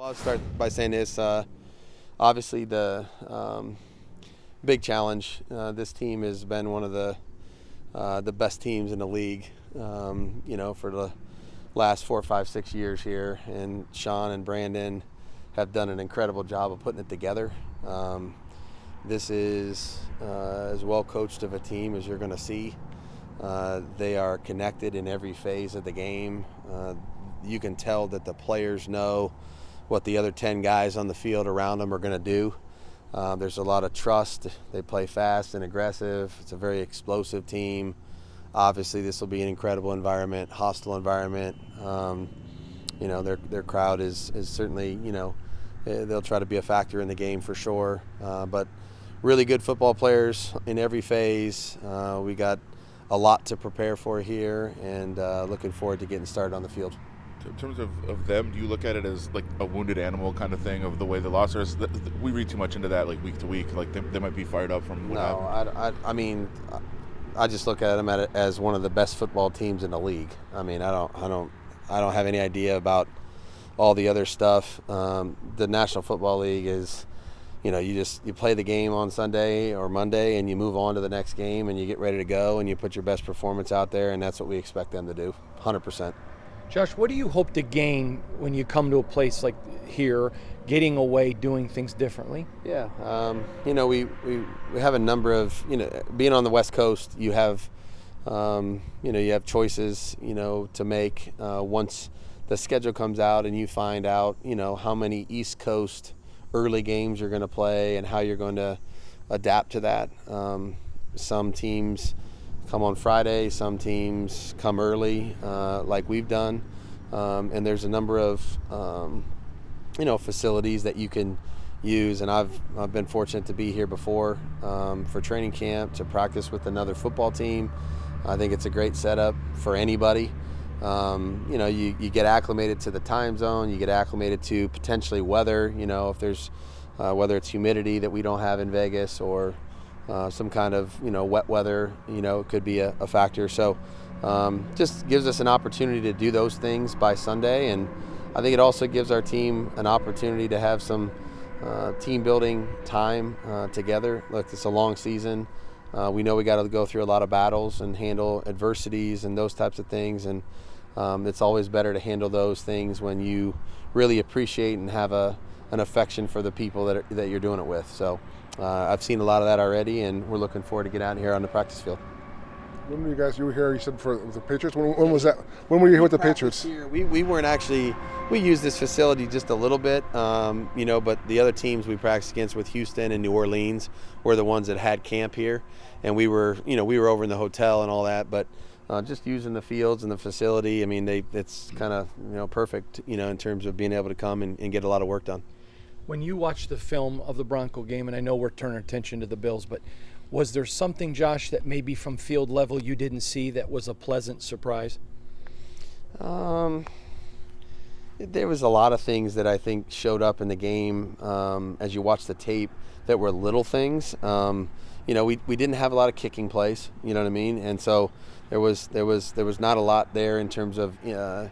Well, I'll start by saying this. Obviously, the big challenge. This team has been one of the best teams in the league, for the last 4, 5, 6 years here. And Sean and Brandon have done an incredible job of putting it together. This is as well coached of a team as you're going to see. They are connected in every phase of the game. You can tell that the players know what the other 10 guys on the field around them are going to do. There's a lot of trust. They play fast and aggressive. It's a very explosive team. Obviously, this will be an incredible environment, hostile environment. Their crowd is certainly, they'll try to be a factor in the game for sure. But really good football players in every phase. We got a lot to prepare for here, and looking forward to getting started on the field. In terms of them, do you look at it as like a wounded animal kind of thing of the way the loss is? We read too much into that, like week to week. Like they might be fired up from what happened. I just look at them as one of the best football teams in the league. I mean, I don't have any idea about all the other stuff. The National Football League is, you play the game on Sunday or Monday and you move on to the next game and you get ready to go and you put your best performance out there, and that's what we expect them to do, 100%. Josh, what do you hope to gain when you come to a place like here, getting away, doing things differently? Yeah, we have a number of, being on the West Coast, you have, you have choices, to make once the schedule comes out and you find out, how many East Coast early games you're going to play and how you're going to adapt to that. Some teams come on Friday, some teams come early, like we've done, and there's a number of facilities that you can use, and I've been fortunate to be here before for training camp to practice with another football team. I think it's a great setup for anybody. You get acclimated to the time zone, you get acclimated to potentially weather, if there's whether it's humidity that we don't have in Vegas or some kind of wet weather, could be a factor. So just gives us an opportunity to do those things by Sunday, and I think it also gives our team an opportunity to have some team building time together. Look, it's a long season. We know we got to go through a lot of battles and handle adversities and those types of things, and it's always better to handle those things when you really appreciate and have an affection for the people that you're doing it with. So I've seen a lot of that already, and we're looking forward to get out here on the practice field. When were you were here, you said, for the Patriots? When was that? When were you here with the Patriots? Here. We weren't actually, we used this facility just a little bit, but the other teams we practiced against with Houston and New Orleans were the ones that had camp here. And we were over in the hotel and all that, but just using the fields and the facility, I mean, it's kind of, perfect, in terms of being able to come and get a lot of work done. When you watch the film of the Bronco game, and I know we're turning attention to the Bills, but was there something, Josh, that maybe from field level you didn't see that was a pleasant surprise? There was a lot of things that I think showed up in the game as you watch the tape that were little things. We didn't have a lot of kicking plays, you know what I mean? And so there was not a lot there in terms of I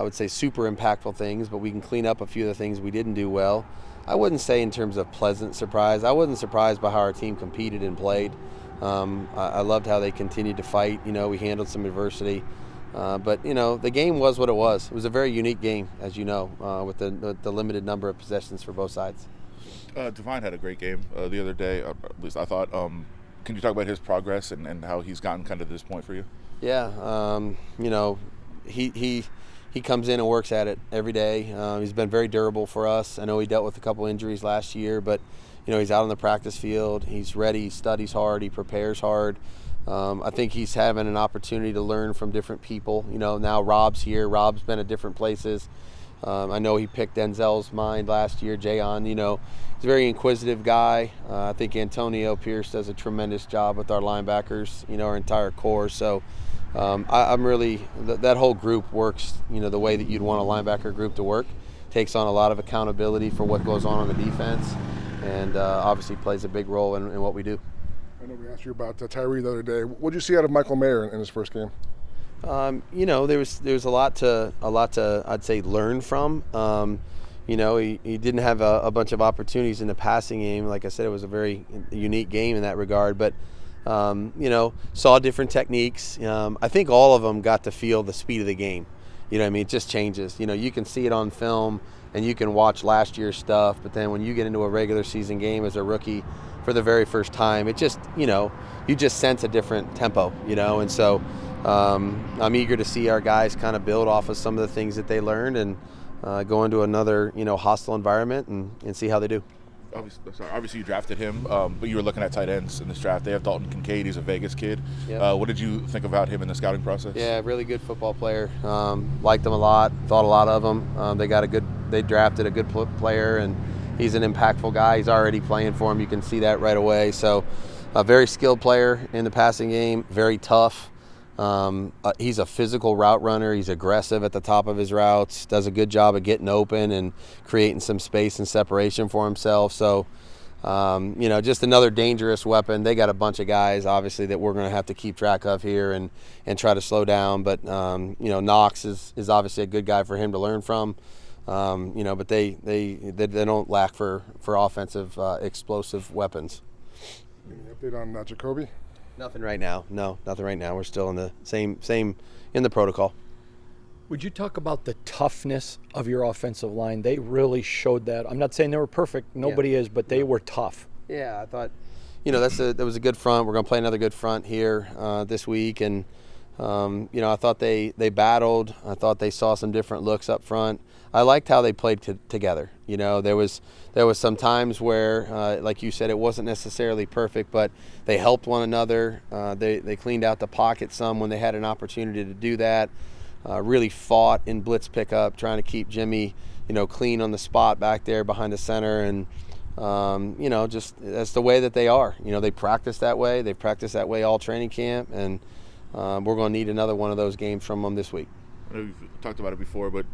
would say super impactful things, but we can clean up a few of the things we didn't do well. I wouldn't say in terms of pleasant surprise. I wasn't surprised by how our team competed and played. I loved how they continued to fight. We handled some adversity. But the game was what it was. It was a very unique game, as you know, with the limited number of possessions for both sides. Devine had a great game the other day, at least I thought. Can you talk about his progress and how he's gotten kind of to this point for you? Yeah, he comes in and works at it every day. He's been very durable for us. I know he dealt with a couple injuries last year, but he's out on the practice field. He's ready. He studies hard. He prepares hard. I think he's having an opportunity to learn from different people. Now Rob's here. Rob's been at different places. I know he picked Denzel's mind last year. Jayon, he's a very inquisitive guy. I think Antonio Pierce does a tremendous job with our linebackers, our entire core. So I'm really, that whole group works, the way that you'd want a linebacker group to work. Takes on a lot of accountability for what goes on the defense, and obviously plays a big role in what we do. I know we asked you about Tyree the other day. What did you see out of Michael Mayer in his first game? There was a lot to I'd say learn from. he didn't have a bunch of opportunities in the passing game. Like I said, it was a very unique game in that regard. But, saw different techniques. I think all of them got to feel the speed of the game. It just changes. You can see it on film and you can watch last year's stuff. But then when you get into a regular season game as a rookie for the very first time, it just, you just sense a different tempo, And so I'm eager to see our guys kind of build off of some of the things that they learned and go into another, hostile environment and see how they do. Obviously you drafted him, but you were looking at tight ends in this draft. They have Dalton Kincaid. He's a Vegas kid. Yep. What did you think about him in the scouting process? Yeah, really good football player. Liked him a lot. Thought a lot of him. They drafted a good player, and he's an impactful guy. He's already playing for him. You can see that right away. So, a very skilled player in the passing game. Very tough. He's a physical route runner. He's aggressive at the top of his routes, does a good job of getting open and creating some space and separation for himself. So, just another dangerous weapon. They got a bunch of guys, obviously, that we're going to have to keep track of here and try to slow down. But, Knox is obviously a good guy for him to learn from. But they don't lack for offensive explosive weapons. Any update on Jacoby? Nothing right now. No, nothing right now. We're still in the same in the protocol. Would you talk about the toughness of your offensive line? They really showed that. I'm not saying they were perfect. Nobody is, but they were tough. Yeah, I thought, that was a good front. We're going to play another good front here this week, and I thought they battled. I thought they saw some different looks up front. I liked how they played together. There was some times where, like you said, it wasn't necessarily perfect, but they helped one another. They cleaned out the pocket some when they had an opportunity to do that. Really fought in blitz pickup, trying to keep Jimmy, clean on the spot back there behind the center, and just that's the way that they are. They practice that way. They practice that way all training camp, and we're going to need another one of those games from them this week. I know you've talked about it before, but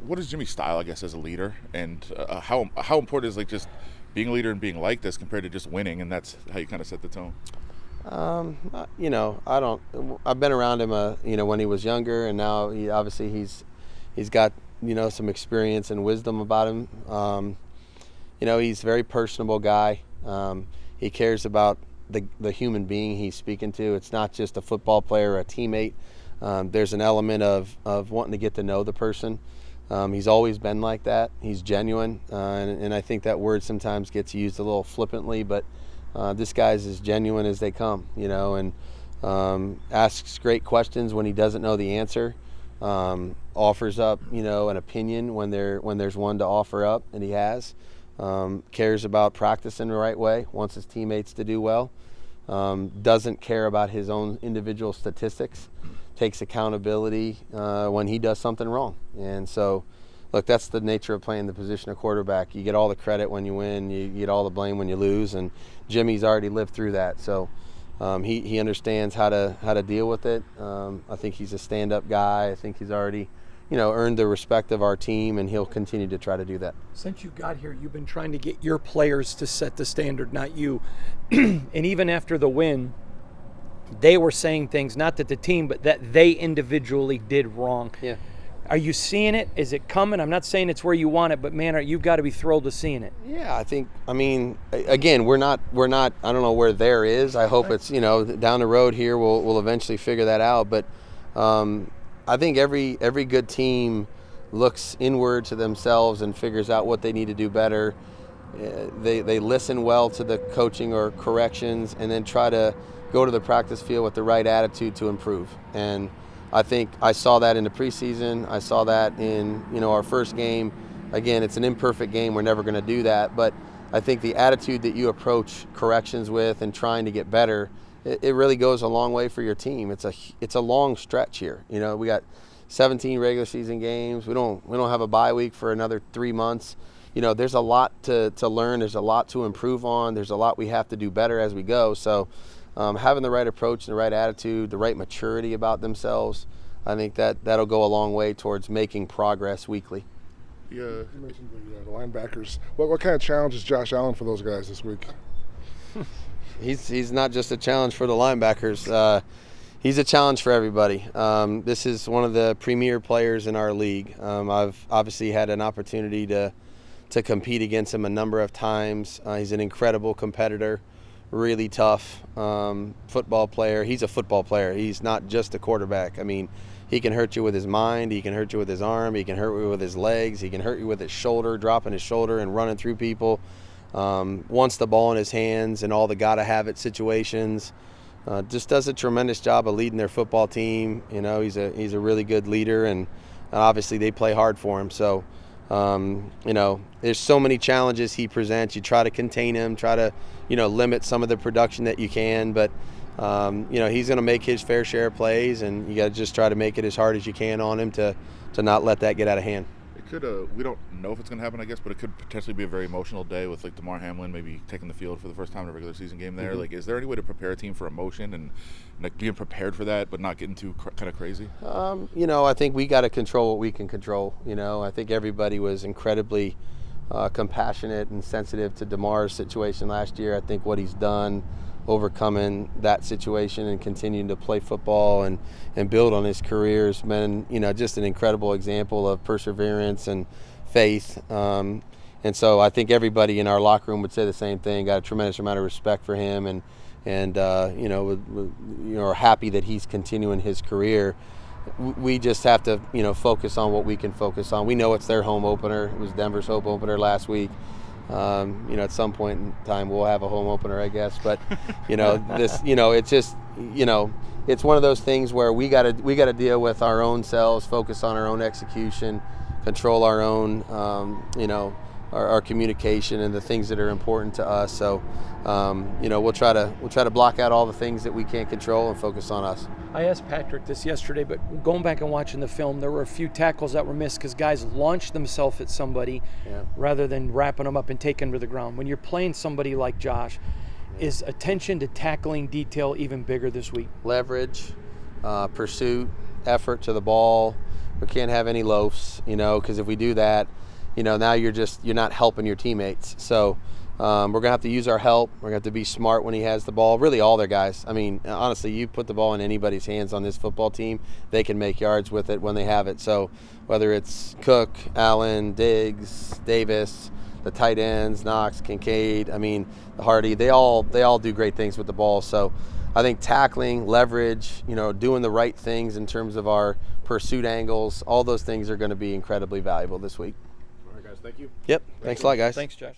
what is Jimmy's style, I guess, as a leader, and how important is just being a leader and being like this compared to just winning, and that's how you kind of set the tone. I've been around him, when he was younger, and now he's got some experience and wisdom about him. He's a very personable guy. He cares about the human being he's speaking to. It's not just a football player or a teammate. There's an element of wanting to get to know the person. He's always been like that. He's genuine, and I think that word sometimes gets used a little flippantly, but this guy's as genuine as they come, and asks great questions when he doesn't know the answer, offers up, an opinion when there's one to offer up, and he has, cares about practicing the right way, wants his teammates to do well, doesn't care about his own individual statistics, takes accountability when he does something wrong. And so, look, that's the nature of playing the position of quarterback. You get all the credit when you win, you get all the blame when you lose, and Jimmy's already lived through that. So he understands how to deal with it. I think he's a stand-up guy. I think he's already earned the respect of our team, and he'll continue to try to do that. Since you got here, you've been trying to get your players to set the standard, not you. And even after the win, they were saying things, not that the team, but that they individually did wrong. Yeah. Are you seeing it? Is it coming? I'm not saying it's where you want it, but man, you've got to be thrilled to seeing it. Yeah, again, we're not, I don't know where there is. I hope it's, down the road here, we'll eventually figure that out. But I think every good team looks inward to themselves and figures out what they need to do better. They listen well to the coaching or corrections, and then try to go to the practice field with the right attitude to improve. And I think I saw that in the preseason. I saw that in our first game. Again, it's an imperfect game. We're never going to do that. But I think the attitude that you approach corrections with and trying to get better, it really goes a long way for your team. It's a long stretch here. We got 17 regular season games. We don't have a bye week for another 3 months. There's a lot to learn. There's a lot to improve on. There's a lot we have to do better as we go. So having the right approach and the right attitude, the right maturity about themselves, I think that'll go a long way towards making progress weekly. Yeah. You mentioned the linebackers. What kind of challenge is Josh Allen for those guys this week? He's not just a challenge for the linebackers. He's a challenge for everybody. This is one of the premier players in our league. I've obviously had an opportunity to compete against him a number of times. He's an incredible competitor, really tough football player. He's a football player. He's not just a quarterback. I mean, he can hurt you with his mind. He can hurt you with his arm. He can hurt you with his legs. He can hurt you with his shoulder, dropping his shoulder and running through people. Wants the ball in his hands in all the gotta-have-it situations. Just does a tremendous job of leading their football team. You know, he's a really good leader, and obviously they play hard for him. So, you know, there's so many challenges he presents. You try to contain him, try to, you know, limit some of the production that you can, but you know, he's going to make his fair share of plays, and you got to just try to make it as hard as you can on him to not let that get out of hand. It could, we don't know if it's going to happen, I guess, but it could potentially be a very emotional day with like DeMar Hamlin maybe taking the field for the first time in a regular season game there. Like, is there any way to prepare a team for emotion and like being prepared for that, but not getting too kind of crazy? You know, I think we got to control what we can control. You know, I think everybody was incredibly compassionate and sensitive to DeMar's situation last year. I think what he's done, overcoming that situation and continuing to play football and build on his career has been, you know, just an incredible example of perseverance and faith. And so I think everybody in our locker room would say the same thing. Got a tremendous amount of respect for him, and you know, are happy that he's continuing his career. We just have to, you know, focus on what we can focus on. We know it's their home opener. It was Denver's home opener last week. You know, at some point in time we'll have a home opener, I guess. But you know, this, you know, it's just, you know, it's one of those things where we got to deal with our own selves, focus on our own execution, control our own, you know, our communication and the things that are important to us. So, you know, we'll try to block out all the things that we can't control and focus on us. I asked Patrick this yesterday, but going back and watching the film, there were a few tackles that were missed because guys launched themselves at somebody rather than wrapping them up and taking them to the ground. When you're playing somebody like Josh, is attention to tackling detail even bigger this week? Leverage, pursuit, effort to the ball. We can't have any loafs, you know, because if we do that, you know, now you're not helping your teammates. So we're going to have to use our help. We're going to have to be smart when he has the ball. Really, all their guys. I mean, honestly, you put the ball in anybody's hands on this football team, they can make yards with it when they have it. So whether it's Cook, Allen, Diggs, Davis, the tight ends, Knox, Kincaid, I mean, Hardy, they all do great things with the ball. So I think tackling, leverage, you know, doing the right things in terms of our pursuit angles, all those things are going to be incredibly valuable this week. All right, guys, thank you. Yep. Thanks a lot, guys. Thanks, Josh.